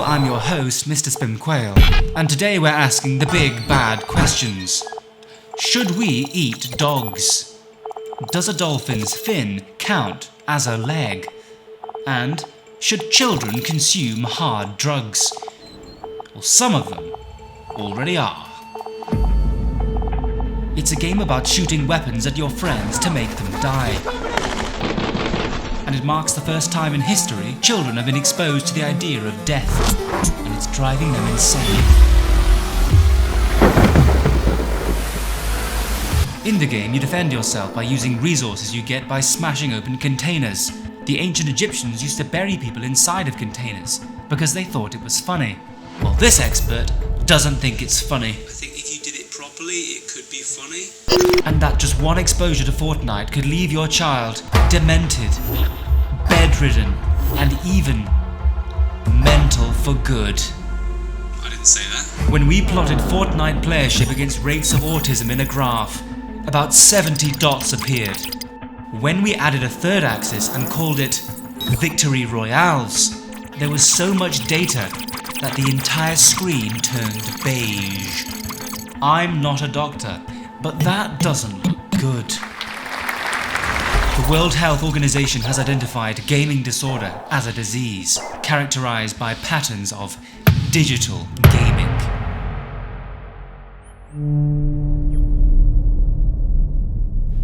I'm your host, Mr. Spim Quail, and today we're asking the big, bad questions. Should we eat dogs? Does a dolphin's fin count as a leg? And should children consume hard drugs? Well, some of them already are. It's a game about shooting weapons at your friends to make them die. And it marks the first time in history children have been exposed to the idea of death, and it's driving them insane. In the game, you defend yourself by using resources you get by smashing open containers. The ancient Egyptians used to bury people inside of containers because they thought it was funny. Well, this expert doesn't think it's funny. I think if you did it properly, it could be funny. And that just one exposure to Fortnite could leave your child demented, bedridden, and even mental for good. I didn't say that. When we plotted Fortnite playership against rates of autism in a graph, about 70 dots appeared. When we added a third axis and called it Victory Royales, there was so much data that the entire screen turned beige. I'm not a doctor, but that doesn't look good. The World Health Organization has identified gaming disorder as a disease characterized by patterns of digital gaming.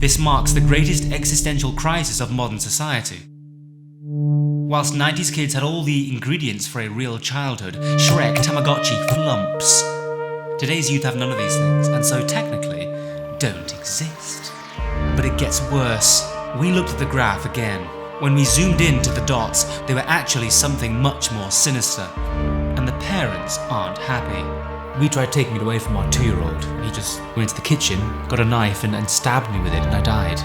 This marks the greatest existential crisis of modern society. Whilst 90s kids had all the ingredients for a real childhood, Shrek, Tamagotchi, flumps. Today's youth have none of these things, and so technically don't exist. But it gets worse. We looked at the graph again. When we zoomed in to the dots, they were actually something much more sinister. And the parents aren't happy. We tried taking it away from our 2-year-old. He just went into the kitchen, got a knife and stabbed me with it, and I died.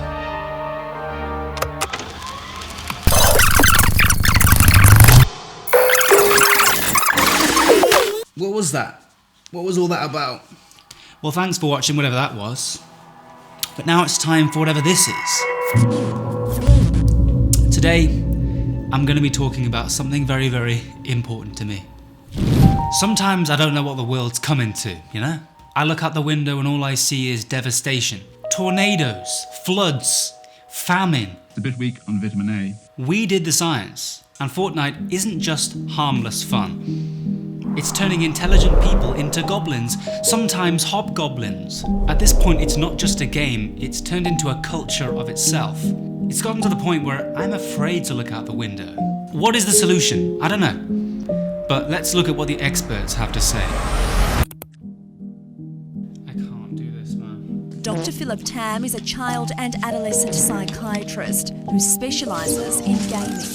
What was that? What was all that about? Well, thanks for watching whatever that was. But now it's time for whatever this is. Today, I'm going to be talking about something very, very important to me. Sometimes I don't know what the world's coming to, you know? I look out the window and all I see is devastation. Tornadoes, floods, famine. A bit weak on vitamin A. We did the science, and Fortnite isn't just harmless fun. It's turning intelligent people into goblins, sometimes hobgoblins. At this point, it's not just a game, it's turned into a culture of itself. It's gotten to the point where I'm afraid to look out the window. What is the solution? I don't know. But let's look at what the experts have to say. I can't do this, man. Dr. Philip Tam is a child and adolescent psychiatrist who specialises in gaming.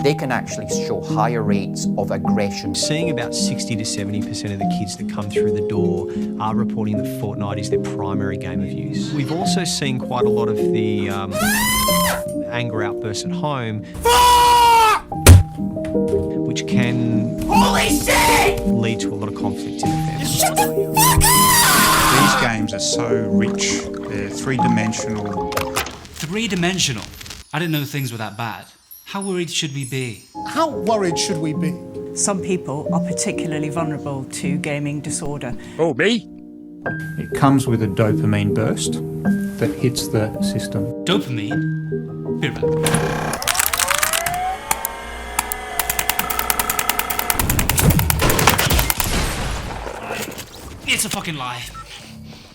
They can actually show higher rates of aggression. Seeing about 60 to 70% of the kids that come through the door are reporting that Fortnite is their primary game of use. We've also seen quite a lot of the anger outbursts at home, which can lead to a lot of conflict in the family. Shut the fuck up! These games are so rich. They're three-dimensional. Three-dimensional? I didn't know things were that bad. How worried should we be? How worried should we be? Some people are particularly vulnerable to gaming disorder. Oh, me? It comes with a dopamine burst that hits the system. Dopamine? Be right back. It's a fucking lie.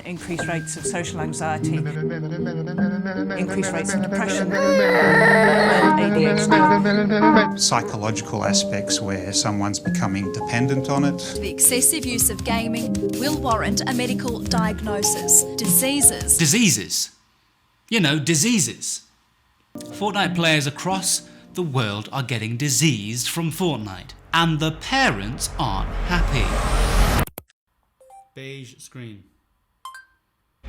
Increased rates of social anxiety, increased rates of depression, and ADHD. Psychological aspects where someone's becoming dependent on it. The excessive use of gaming will warrant a medical diagnosis. Diseases. Diseases? You know, diseases. Fortnite players across the world are getting diseased from Fortnite, and the parents aren't happy. Beige screen.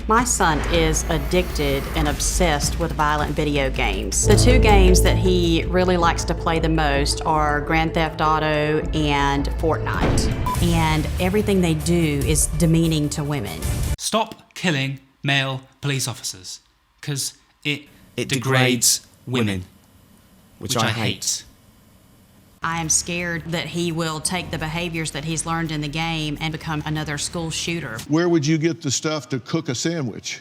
My son is addicted and obsessed with violent video games. The two games that he really likes to play the most are Grand Theft Auto and Fortnite. And everything they do is demeaning to women. Stop killing male police officers, because it degrades women, which I hate. I am scared that he will take the behaviors that he's learned in the game and become another school shooter. Where would you get the stuff to cook a sandwich?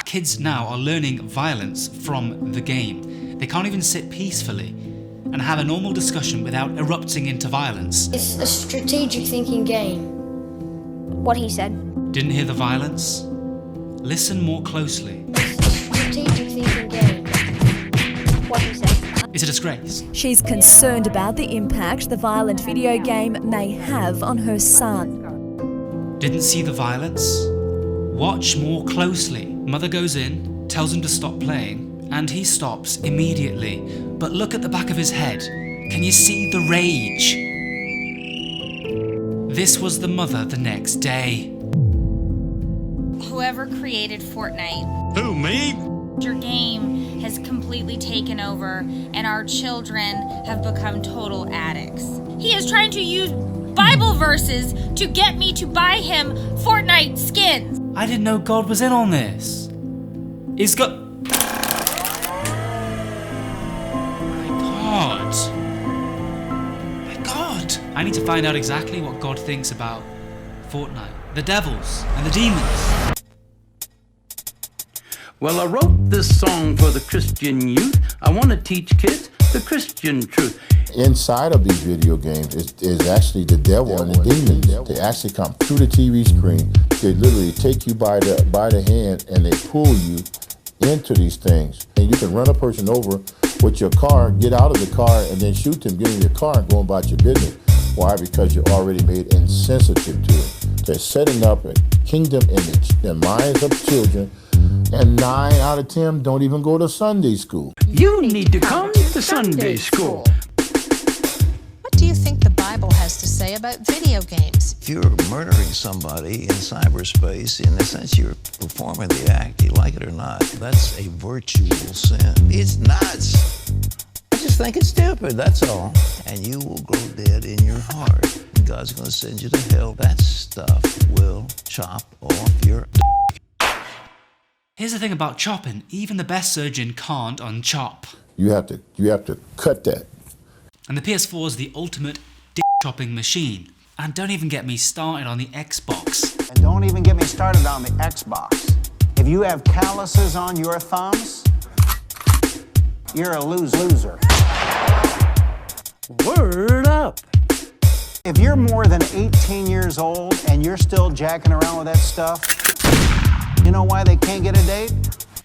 Kids now are learning violence from the game. They can't even sit peacefully and have a normal discussion without erupting into violence. It's a strategic thinking game. What he said. Didn't hear the violence? Listen more closely. It's a strategic thinking game. What he said. It's a disgrace. She's concerned about the impact the violent video game may have on her son. Didn't see the violence? Watch more closely. Mother goes in, tells him to stop playing, and he stops immediately. But look at the back of his head. Can you see the rage? This was the mother the next day. Whoever created Fortnite. Who, me? Your game has completely taken over, and our children have become total addicts. He is trying to use Bible verses to get me to buy him Fortnite skins. I didn't know God was in on this. Is God... My God. I need to find out exactly what God thinks about Fortnite, the devils, and the demons. Well, I wrote this song for the Christian youth. I want to teach kids the Christian truth. Inside of these video games is actually the devil and the demons. They actually come through the TV screen. They literally take you by the hand and they pull you into these things. And you can run a person over with your car, get out of the car, and then shoot them, get in your car and go about your business. Why? Because you're already made insensitive to it. They're setting up a kingdom image in the minds of children, and 9 out of 10 don't even go to Sunday school. You need to come to Sunday school. What do you think the Bible has to say about video games? If you're murdering somebody in cyberspace, in a sense you're performing the act, you like it or not, that's a virtual sin. It's nuts. I just think it's stupid, that's all. And you will grow dead in your heart. God's going to send you to hell. That stuff will chop off your... Here's the thing about chopping. Even the best surgeon can't unchop. You have to cut that. And the PS4 is the ultimate dick-chopping machine. And don't even get me started on the Xbox. And don't even get me started on the Xbox. If you have calluses on your thumbs, you're a loser. Word up. If you're more than 18 years old and you're still jacking around with that stuff, you know why they can't get a date?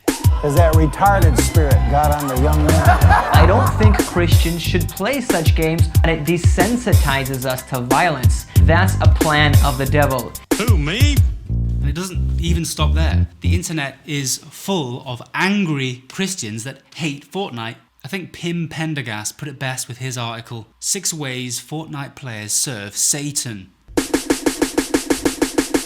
Because that retarded spirit got on the young man. I don't think Christians should play such games, and it desensitizes us to violence. That's a plan of the devil. Who, me? And it doesn't even stop there. The internet is full of angry Christians that hate Fortnite. I think Pim Pendergast put it best with his article, 6 Ways Fortnite Players Serve Satan.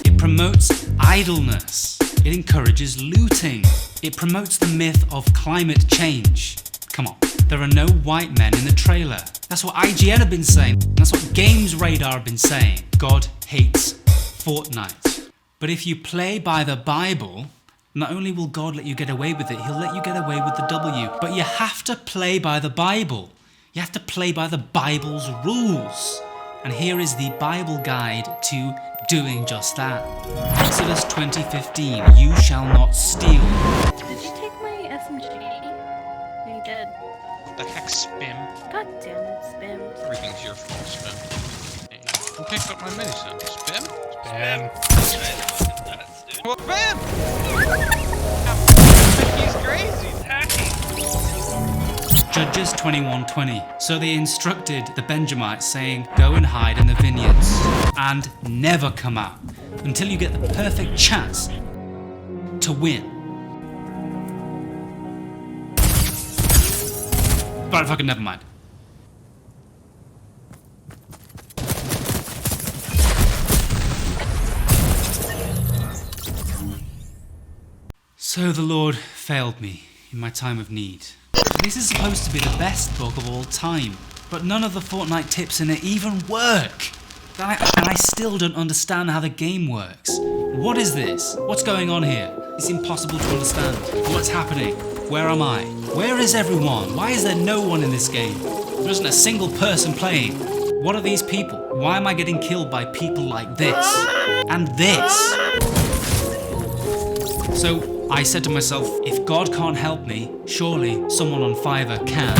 It promotes idleness. It encourages looting. It promotes the myth of climate change. Come on, there are no white men in the trailer. That's what IGN have been saying. That's what Games Radar have been saying. God hates Fortnite. But if you play by the Bible, not only will God let you get away with it, he'll let you get away with the W. But you have to play by the Bible. You have to play by the Bible's rules. And here is the Bible guide to doing just that. Exodus 20:15, you shall not steal. Did you take my SMG? You did. The heck, Spim? God damn it, Spim. Everything's your fault, Spim. Who picked up my medicine? Spim? Spim. What, Spim? He's crazy. He's hacking. Judges 21:20. So they instructed the Benjamites, saying, go and hide in the vineyards, and never come out until you get the perfect chance to win. But fucking never mind. So the Lord failed me in my time of need. This is supposed to be the best book of all time, but none of the Fortnite tips in it even work. And I still don't understand how the game works. What is this? What's going on here? It's impossible to understand. What's happening? Where am I? Where is everyone? Why is there no one in this game? There isn't a single person playing. What are these people? Why am I getting killed by people like this? And this? So I said to myself, if God can't help me, surely someone on Fiverr can.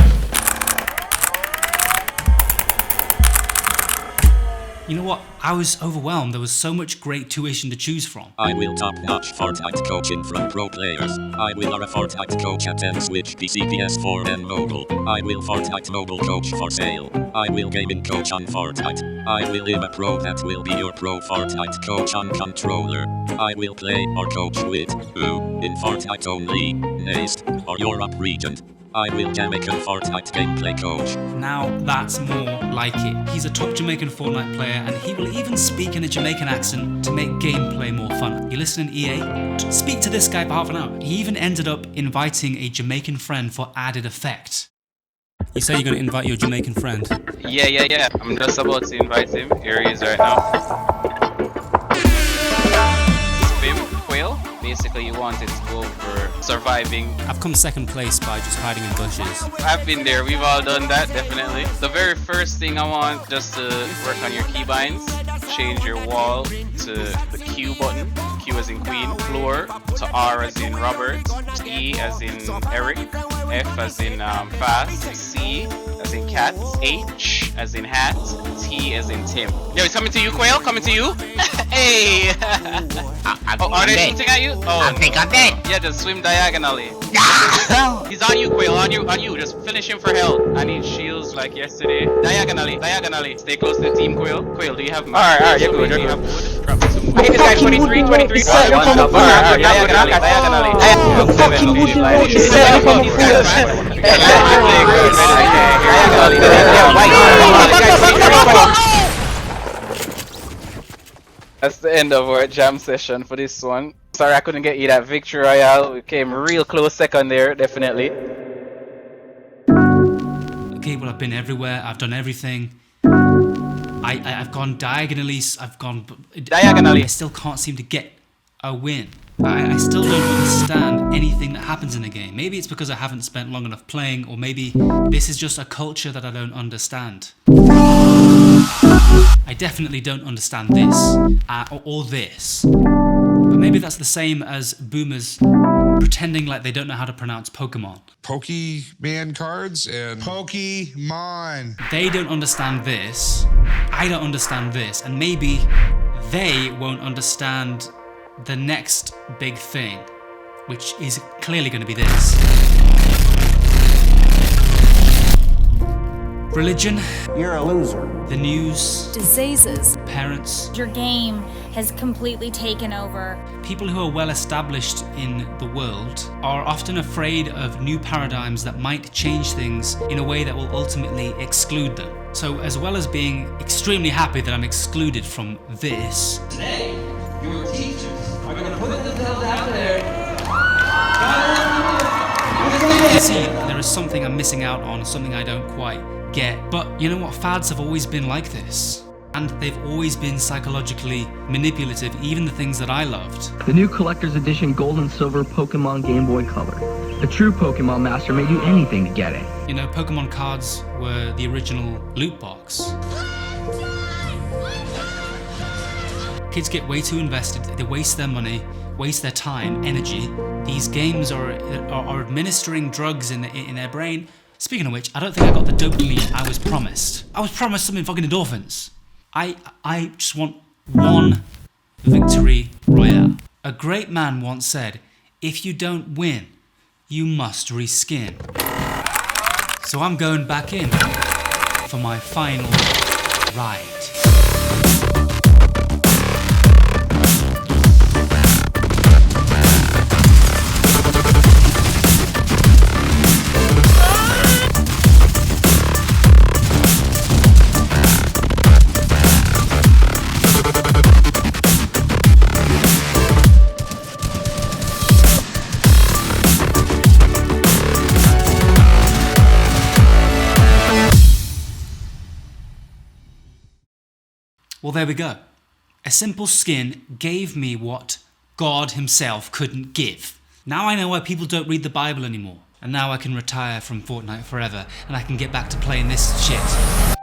You know what? I was overwhelmed. There was so much great tuition to choose from. I will top-notch Fortnite coaching from pro players. I will a Fortnite coach at M-Switch PC PS4 and mobile. I will Fortnite mobile coach for sale. I will gaming coach on Fortnite. I will a pro that will be your pro Fortnite coach on controller. I will play or coach with who in Fortnite only, Next, or Europe region. I will Jamaican Fortnite gameplay coach. Now that's more like it. He's a top Jamaican Fortnite player and he will even speak in a Jamaican accent to make gameplay more fun. You listening, EA? Speak to this guy for half an hour. He even ended up inviting a Jamaican friend for added effect. You say you're going to invite your Jamaican friend? Yeah. I'm just about to invite him. Here he is right now. Quail. Basically, you wanted to go for surviving. I've come second place by just hiding in bushes. I've been there. We've all done that, definitely. The very first thing I want just to work on your keybinds. Change your wall to the Q button. Q as in Queen. Floor to R as in Robert. E as in Eric. F as in fast. C as in cat. H as in hat. T as in Tim. Yo, it's coming to you, Quail. Coming to you. Hey. Are they shooting at you? Oh, I think I'm dead. Yeah, just swim diagonally. He's on you, Quail. On you. Just finish him for hell. I need shields like yesterday. Diagonally. Stay close to the team, Quail. Quail, do you have? Alright, you're good. Drop me some. Okay, this guy 23. That's the end of our jam session for this one. Sorry I couldn't get you that victory royale. We came real close second there, definitely. Okay, well I've been everywhere. I've done everything. I've gone diagonally. I still can't seem to get a win. I still don't understand anything that happens in the game. Maybe it's because I haven't spent long enough playing, or maybe this is just a culture that I don't understand. I definitely don't understand this, or this. But maybe that's the same as boomers pretending like they don't know how to pronounce Pokemon. Pokemon cards and Pokemon. They don't understand this, I don't understand this, and maybe they won't understand the next big thing, which is clearly going to be this. Religion. You're a loser. The news. Diseases. Parents. Your game has completely taken over. People who are well established in the world are often afraid of new paradigms that might change things in a way that will ultimately exclude them. So as well as being extremely happy that I'm excluded from this, today, your teachers are going to put themselves out there. see, there is something I'm missing out on, something I don't quite get. But you know what? Fads have always been like this. And they've always been psychologically manipulative, even the things that I loved. The new collector's edition Gold and Silver Pokemon Game Boy Color. A true Pokemon master may do anything to get it. You know, Pokemon cards were the original loot box. Kids get way too invested, they waste their money, waste their time, energy. These games are administering drugs in their brain. Speaking of which, I don't think I got the dopamine I was promised. I was promised something fucking endorphins. I just want one victory royale. A great man once said, if you don't win, you must reskin. So I'm going back in for my final ride. Well, there we go. A simple skin gave me what God himself couldn't give. Now I know why people don't read the Bible anymore. And now I can retire from Fortnite forever, and I can get back to playing this shit.